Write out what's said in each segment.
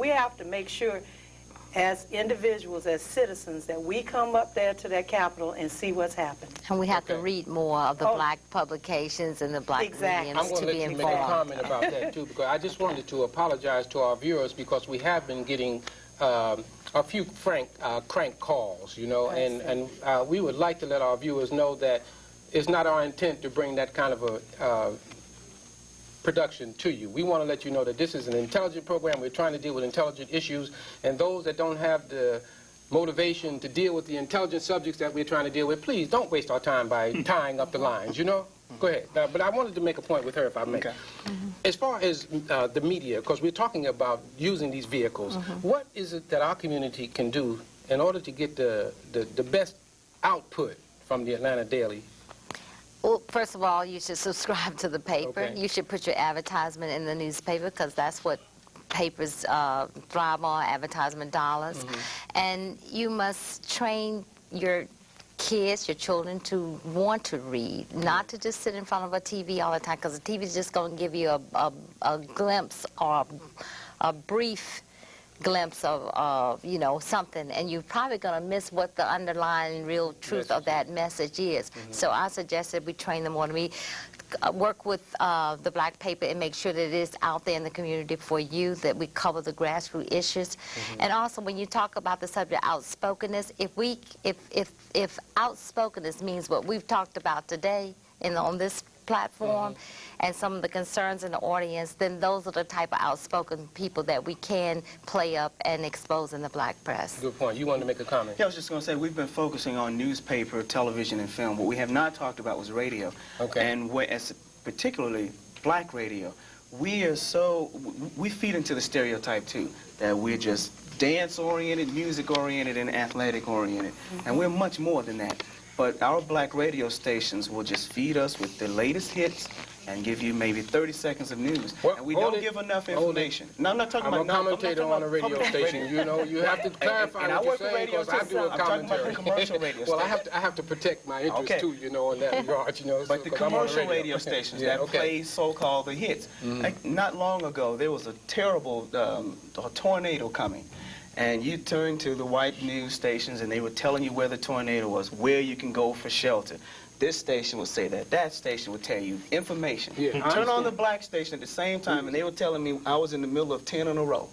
we have to make sure as individuals, as citizens, that we come up there to that Capitol and see what's happening. And we have to read more of the black publications and the black mediums I'm going to to be let you informed. make a comment about that, too, because I just wanted to apologize to our viewers because we have been getting a few crank calls, you know, and we would like to let our viewers know that it's not our intent to bring that kind of a production to you. We want to let you know that this is an intelligent program. We're trying to deal with intelligent issues, and those that don't have the motivation to deal with the intelligent subjects that we're trying to deal with, please don't waste our time by tying up the lines, you know? Go ahead. But I wanted to make a point with her, if I may. Okay. As far as the media, because we're talking about using these vehicles, what is it that our community can do in order to get the best output from the Atlanta Daily? Well, first of all, you should subscribe to the paper. You should put your advertisement in the newspaper because that's what papers thrive on, advertisement dollars. And you must train your kids, your children, to want to read, not to just sit in front of a TV all the time, because the TV is just going to give you a glimpse or a brief glimpse of you know, something, and you're probably going to miss what the underlying real truth of that message is. So I suggested we train them more to read. Work with the black paper and make sure that it is out there in the community for you, that we cover the grassroots issues. And also, when you talk about the subject outspokenness, if outspokenness means what we've talked about today on this platform and some of the concerns in the audience, then those are the type of outspoken people that we can play up and expose in the black press. Good point. You wanted to make a comment? Yeah, I was just going to say, we've been focusing on newspaper, television, and film. What we have not talked about was radio. And as particularly black radio. We feed into the stereotype, too, that we're just dance-oriented, music-oriented, and athletic-oriented. And we're much more than that. But our black radio stations will just feed us with the latest hits and give you maybe 30 seconds of news. Well, and we don't give enough information. No, I'm not talking about... I'm a commentator on a radio station. You know, you have to clarify what you're saying, because I do a commentary. I'm talking about the commercial radio Well, I have to protect my interests, too, you know, in that regard, you know. But the commercial radio stations that play so-called the hits. Like, not long ago, there was a terrible tornado coming. And you turned to the white news stations, and they were telling you where the tornado was, where you can go for shelter. This station would say that. That station would tell you information. Turn on the black station at the same time, and they were telling me I was in the middle of 10 in a row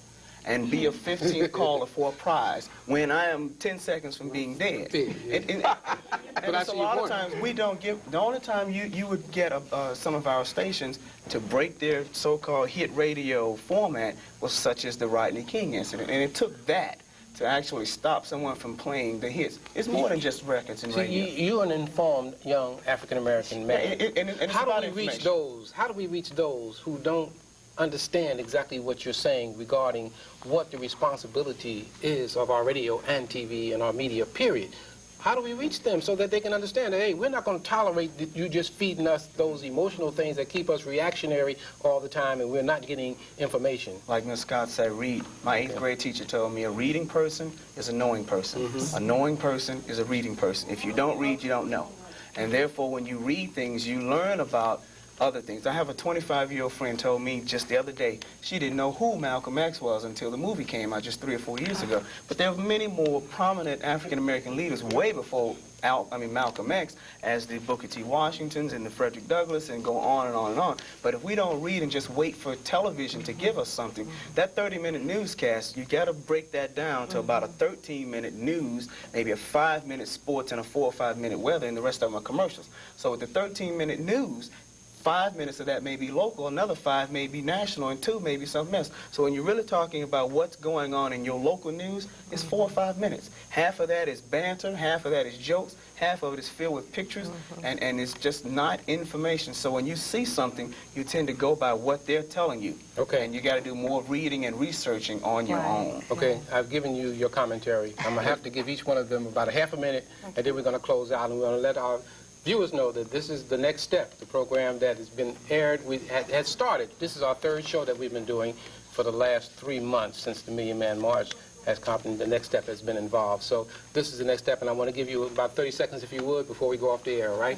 and be a 15th caller for a prize when I am 10 seconds from being dead. And a lot of times we don't give... The only time you would get some of our stations to break their so-called hit radio format was such as the Rodney King incident. And it took that to actually stop someone from playing the hits. It's more than just records and radio. You're an informed young African-American man. How do we reach those? How do we reach those who don't understand exactly what you're saying regarding what the responsibility is of our radio and TV and our media, period? How do we reach them so that they can understand that, hey, we're not going to tolerate you just feeding us those emotional things that keep us reactionary all the time and we're not getting information? Like Ms. Scott said, read. My 8th grade teacher told me a reading person is a knowing person. A knowing person is a reading person. If you don't read, you don't know. And therefore, when you read things, you learn about other things. I have a 25-year-old friend told me just the other day she didn't know who Malcolm X was until the movie came out just 3 or 4 years ago. But there were many more prominent African-American leaders way before Malcolm X, as the Booker T. Washingtons and the Frederick Douglass, and go on and on and on. But if we don't read and just wait for television to give us something, that 30-minute newscast, you got to break that down to about a 13-minute news, maybe a 5-minute sports and a 4 or 5-minute weather, and the rest of them are commercials. So with the 13-minute news, 5 minutes of that may be local, another 5 may be national, and 2 may be something else. So when you're really talking about what's going on in your local news, it's 4 or 5 minutes. Half of that is banter, half of that is jokes, half of it is filled with pictures, and it's just not information. So when you see something, you tend to go by what they're telling you. Okay. And you got to do more reading and researching on your own. Okay, I've given you your commentary. I'm going to have to give each one of them about a half a minute, and then we're going to close out, and we're going to let our viewers know that this is the next step, the program that has been aired, has started. This is our 3rd show that we've been doing for the last 3 months since the Million Man March has come, and the next step has been involved. So this is the next step, and I want to give you about 30 seconds, if you would, before we go off the air, all right?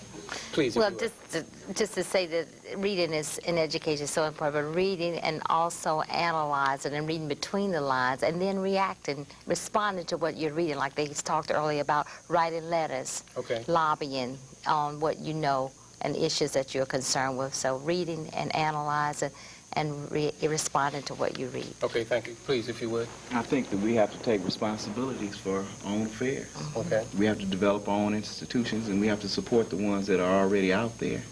Please, if Well, you would. just to say that reading is in education is so important, but reading and also analyzing and reading between the lines and then reacting, responding to what you're reading, like they talked earlier about writing letters, lobbying on what you know and issues that you're concerned with. So reading and analyzing and responding to what you read. Okay, thank you. Please, if you would. I think that we have to take responsibilities for our own affairs. Okay. We have to develop our own institutions, and we have to support the ones that are already out there.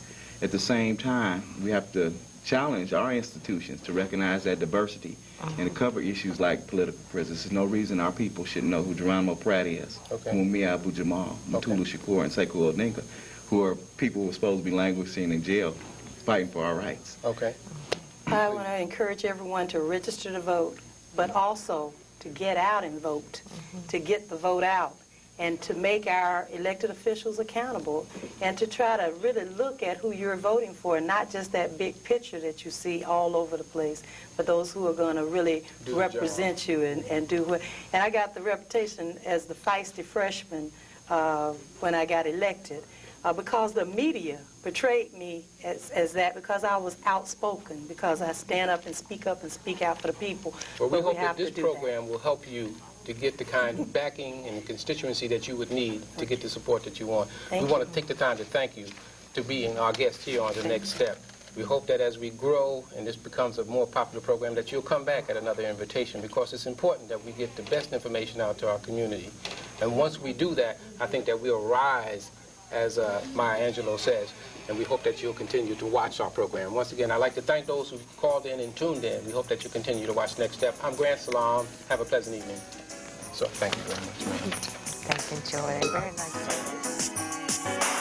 At the same time, we have to challenge our institutions to recognize that diversity and to cover issues like political prisoners. There's no reason our people shouldn't know who Geronimo Pratt is, Mumia Abu-Jamal, Mutulu Shakur, and Sekou Odinga, who are people who are supposed to be languishing in jail fighting for our rights. Okay. I want to encourage everyone to register to vote, but also to get out and vote, to get the vote out, and to make our elected officials accountable, and to try to really look at who you're voting for, and not just that big picture that you see all over the place, but those who are going to really represent you and do what. And I got the reputation as the feisty freshman when I got elected. Because the media portrayed me as that, because I was outspoken, because I stand up and speak out for the people. Well, we hope that this program will help you to get the kind of backing and constituency that you would need to get the support that you want. We want to take the time to thank you to being our guest here on The Next Step. We hope that as we grow and this becomes a more popular program, that you'll come back at another invitation, because it's important that we get the best information out to our community. And once we do that, I think that we'll rise, as Maya Angelou says, and we hope that you'll continue to watch our program. Once again, I'd like to thank those who called in and tuned in. We hope that you continue to watch Next Step. I'm Grant Salam. Have a pleasant evening. So thank you very much. Thank you, Joy. Very nice.